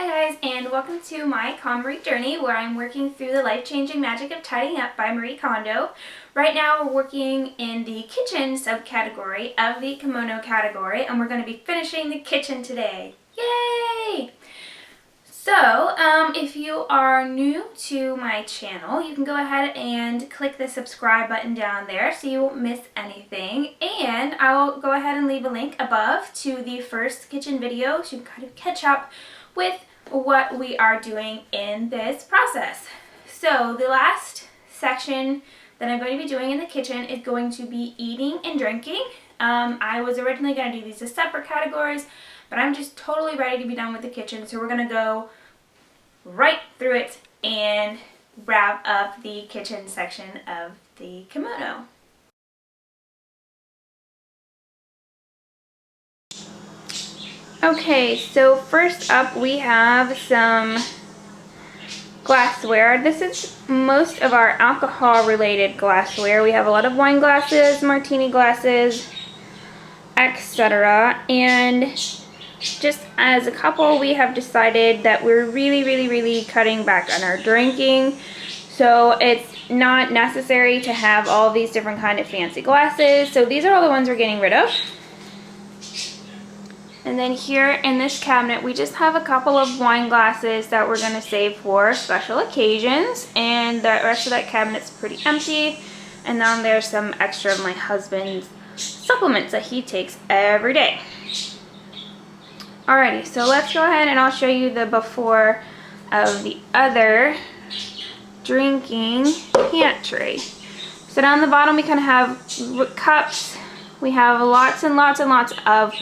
Hi guys, and welcome to my Konmari journey where I'm working through the life-changing magic of tidying up by Marie Kondo. Right now we're working in the kitchen subcategory of the kimono category, and we're going to be finishing the kitchen today. Yay! So, if you are new to my channel, you can go ahead and click the subscribe button down there so you won't miss anything. And I'll go ahead and leave a link above to the first kitchen video so you can kind of catch up with what we are doing in this process. So the last section that I'm going to be doing in the kitchen is going to be eating and drinking. I was originally going to do these as separate categories, but I'm just totally ready to be done with the kitchen, so we're going to go right through it and wrap up the kitchen section of the kimono. Okay, so first up we have some glassware. This is most of our alcohol related glassware. We have a lot of wine glasses, martini glasses, etc. And just as a couple, we have decided that we're really cutting back on our drinking. So it's not necessary to have all these different kind of fancy glasses. So these are all the ones we're getting rid of. And then here in this cabinet, we just have a couple of wine glasses that we're going to save for special occasions. And the rest of that cabinet's pretty empty. And then there's some extra of my husband's supplements that he takes every day. Alrighty, so let's go ahead and I'll show you the before of the other drinking pantry. So down the bottom we kind of have cups. We have lots and lots of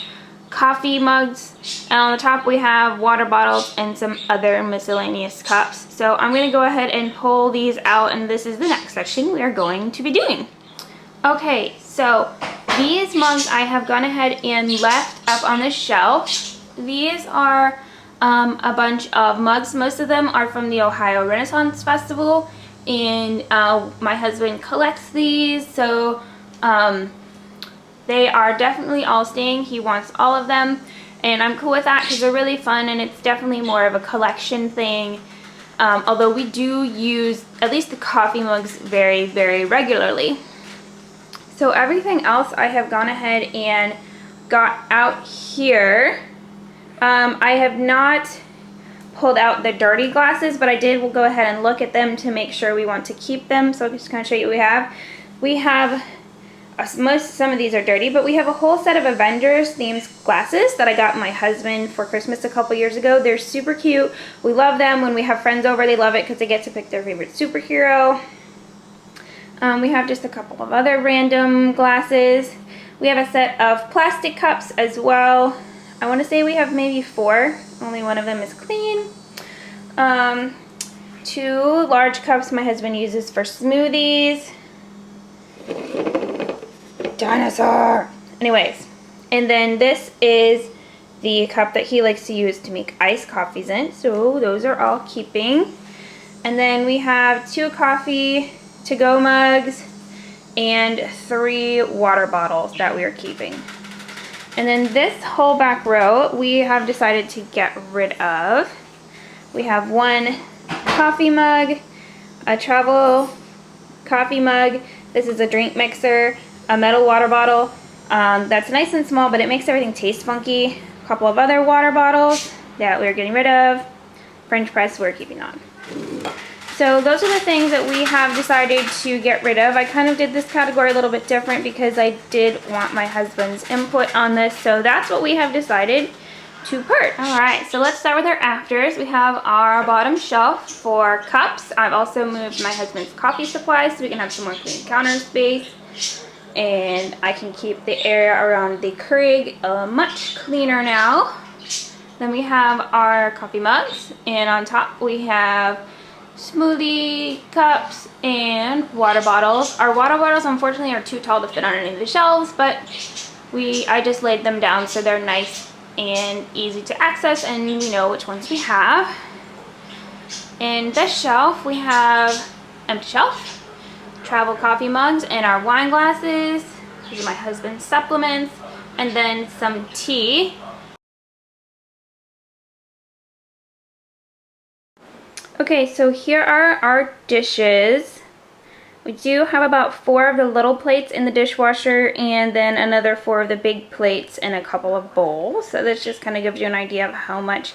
coffee mugs, and on the top we have water bottles and some other miscellaneous cups. So I'm going to go ahead and pull these out, and this is the next section we are going to be doing. Okay, so these mugs I have gone ahead and left up on the shelf. These are a bunch of mugs. Most of them are from the Ohio Renaissance Festival, and my husband collects these, so they are definitely all staying. He wants all of them, and I'm cool with that because they're really fun, and it's definitely more of a collection thing. Although we do use at least the coffee mugs very regularly. So everything else I have gone ahead and got out here. I have not pulled out the dirty glasses, but I did go ahead and look at them to make sure we want to keep them. So I'm just going to show you what we have. We have some of these are dirty, but we have a whole set of Avengers themed glasses that I got my husband for Christmas a couple years ago. They're super cute. We love them. When we have friends over, they love it because they get to pick their favorite superhero. We have just a couple of other random glasses. We have a set of plastic cups as well. I want to say we have maybe 4. Only one of them is clean. 2 large cups my husband uses for smoothies. Dinosaur! Anyways, and then this is the cup that he likes to use to make iced coffees in. So those are all keeping. And then we have 2 coffee to-go mugs and 3 water bottles that we are keeping. And then this whole back row we have decided to get rid of. We have 1 coffee mug, a travel coffee mug. This is a drink mixer, a metal water bottle that's nice and small, but it makes everything taste funky. A couple of other water bottles that we're getting rid of. French press we're keeping on. So those are the things that we have decided to get rid of. I kind of did this category a little bit different because I did want my husband's input on this. So that's what we have decided to purge. Alright, so let's start with our afters. We have our bottom shelf for cups. I've also moved my husband's coffee supplies so we can have some more clean counter space. And I can keep the area around the Keurig much cleaner now. Then we have our coffee mugs, and on top we have smoothie cups and water bottles. Our water bottles unfortunately are too tall to fit on any of the shelves, but I just laid them down so they're nice and easy to access, and we know which ones we have. In this shelf we have empty shelf, travel coffee mugs, and our wine glasses. These are my husband's supplements, and then some tea. Okay, so here are our dishes. We do have about 4 of the little plates in the dishwasher and then another 4 of the big plates and a couple of bowls. So this just kind of gives you an idea of how much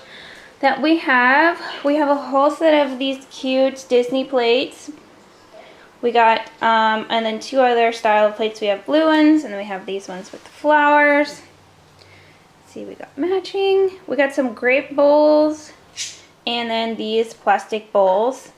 that we have. We have a whole set of these cute Disney plates. We got, and then 2 other style plates. We have blue ones and then we have these ones with the flowers. Let's see, we got matching. We got some grape bowls and then these plastic bowls.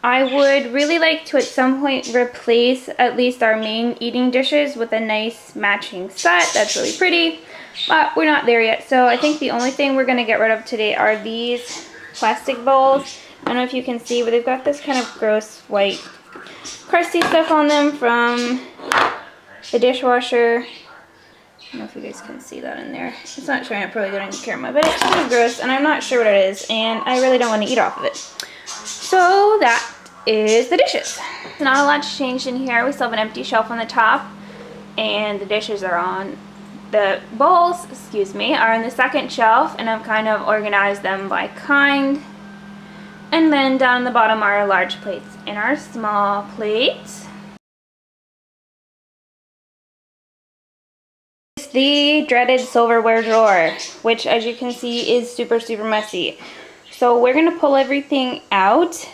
I would really like to at some point replace at least our main eating dishes with a nice matching set. That's really pretty, but we're not there yet. So I think the only thing we're gonna get rid of today are these plastic bowls. I don't know if you can see, but they've got this kind of gross white crusty stuff on them from the dishwasher. I don't know if you guys can see that in there. It's not showing up really good on the camera, but it's kind of gross and I'm not sure what it is and I really don't want to eat off of it. So that is the dishes. Not a lot's changed in here. We still have an empty shelf on the top and the dishes are on, the bowls, excuse me, are on the second shelf and I've kind of organized them by kind. And then down the bottom are our large plates and our small plates. The dreaded silverware drawer, which as you can see is super messy. So we're going to pull everything out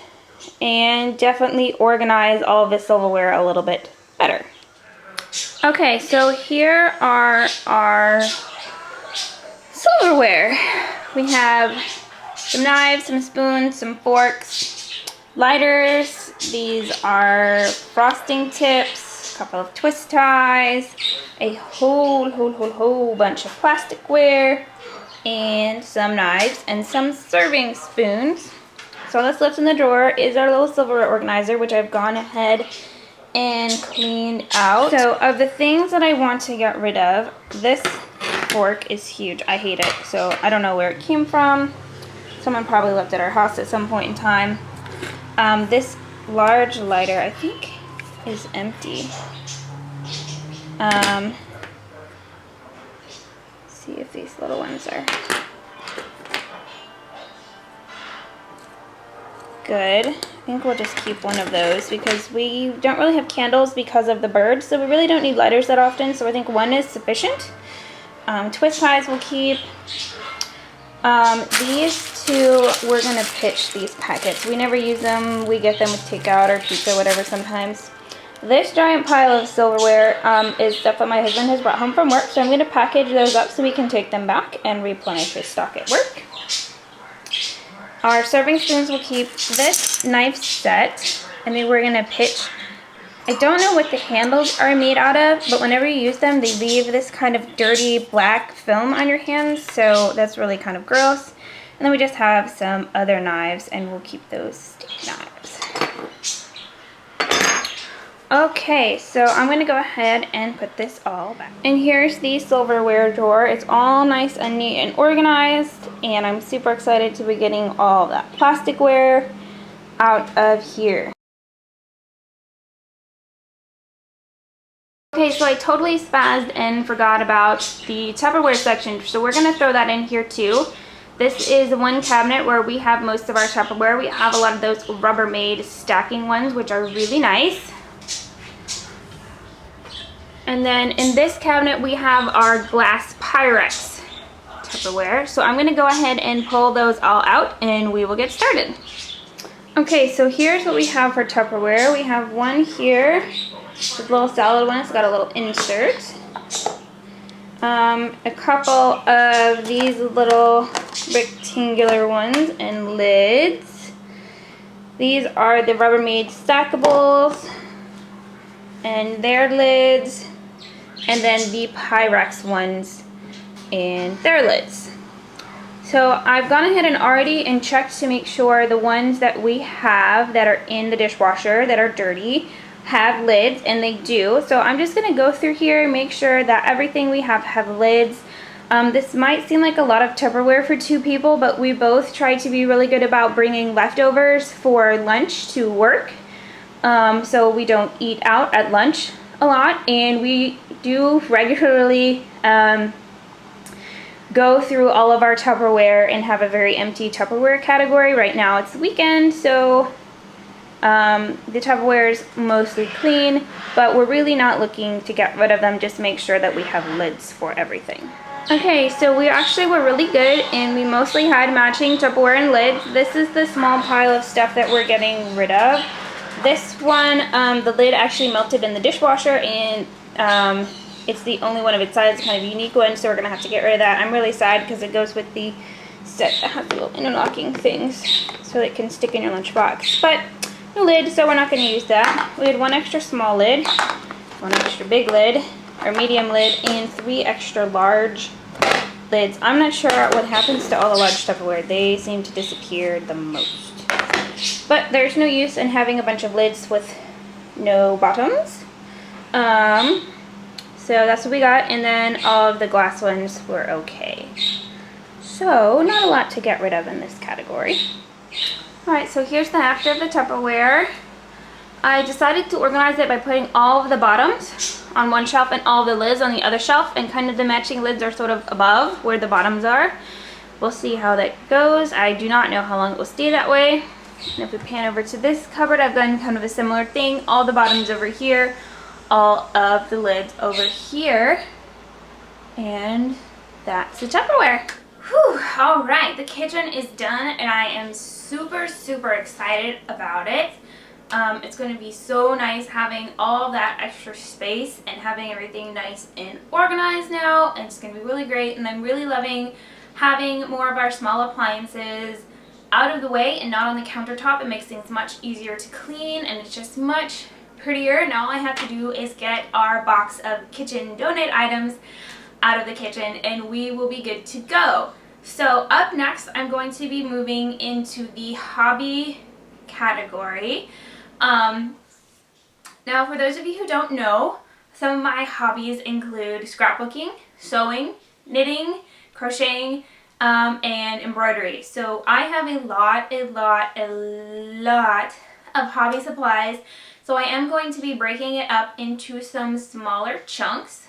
and definitely organize all of the silverware a little bit better. Okay, so here are our silverware. We have some knives, some spoons, some forks, lighters. These are frosting tips, a couple of twist ties, a whole bunch of plasticware, and some knives and some serving spoons. So all that's left in the drawer is our little silverware organizer, which I've gone ahead and cleaned out. So of the things that I want to get rid of, this fork is huge. I hate it. So I don't know where it came from. Someone probably left it at our house at some point in time. This large lighter, I think, is empty. See if these little ones are good. I think we'll just keep one of those because we don't really have candles because of the birds, so we really don't need lighters that often, so I think one is sufficient. Twist ties we'll keep. These 2, we're gonna pitch these packets. We never use them. We get them with takeout or pizza, whatever sometimes. This giant pile of silverware is stuff that my husband has brought home from work, so I'm going to package those up so we can take them back and replenish his stock at work. Our serving spoons will keep. This knife set, and then we're going to pitch. I don't know what the handles are made out of, but whenever you use them, they leave this kind of dirty black film on your hands, so that's really kind of gross. And then we just have some other knives, and we'll keep those steak knives. Okay, so I'm going to go ahead and put this all back. And here's the silverware drawer. It's all nice and neat and organized, and I'm super excited to be getting all that plasticware out of here. Okay, so I totally spazzed and forgot about the Tupperware section, so we're going to throw that in here too. This is one cabinet where we have most of our Tupperware. We have a lot of those Rubbermaid stacking ones, which are really nice. And then in this cabinet we have our glass Pyrex Tupperware. So I'm going to go ahead and pull those all out and we will get started. Okay, so here's what we have for Tupperware. We have one here, this little salad one. It's got a little insert. A couple of these little rectangular ones and lids. These are the Rubbermaid stackables and their lids. And then the Pyrex ones and their lids. So I've gone ahead and already checked to make sure the ones that we have that are in the dishwasher that are dirty have lids, and they do. So I'm just going to go through here and make sure that everything we have lids. This might seem like a lot of Tupperware for 2 people, but we both try to be really good about bringing leftovers for lunch to work. So we don't eat out at lunch a lot, and we do regularly go through all of our Tupperware and have a very empty Tupperware category. Right now it's the weekend, so the Tupperware is mostly clean, but we're really not looking to get rid of them, just make sure that we have lids for everything. Okay, so we actually were really good and we mostly had matching Tupperware and lids. This is the small pile of stuff that we're getting rid of. This one, the lid actually melted in the dishwasher and it's the only one of its size, kind of unique one, so we're gonna have to get rid of that. I'm really sad because it goes with the set that has the little interlocking things so it can stick in your lunchbox. But no lid, so we're not gonna use that. We had one extra small lid, one extra big lid, or medium lid, and 3 extra large lids. I'm not sure what happens to all the large Tupperware. They seem to disappear the most. But there's no use in having a bunch of lids with no bottoms. So that's what we got, and then all of the glass ones were okay. So not a lot to get rid of in this category. Alright, so here's the after of the Tupperware. I decided to organize it by putting all of the bottoms on one shelf and all of the lids on the other shelf, and kind of the matching lids are sort of above where the bottoms are. We'll see how that goes. I do not know how long it will stay that way. And if we pan over to this cupboard, I've done kind of a similar thing. All the bottoms over here, all of the lids over here, and that's the Tupperware. Whew, all right, the kitchen is done and I am super excited about it. It's going to be so nice having all that extra space and having everything nice and organized now, and it's going to be really great. And I'm really loving having more of our small appliances out of the way and not on the countertop. It makes things much easier to clean and it's just much prettier. Now all I have to do is get our box of kitchen donate items out of the kitchen and we will be good to go. So up next, I'm going to be moving into the hobby category. Now for those of you who don't know, some of my hobbies include scrapbooking, sewing, knitting, crocheting, and embroidery. So I have a lot of hobby supplies. So I am going to be breaking it up into some smaller chunks.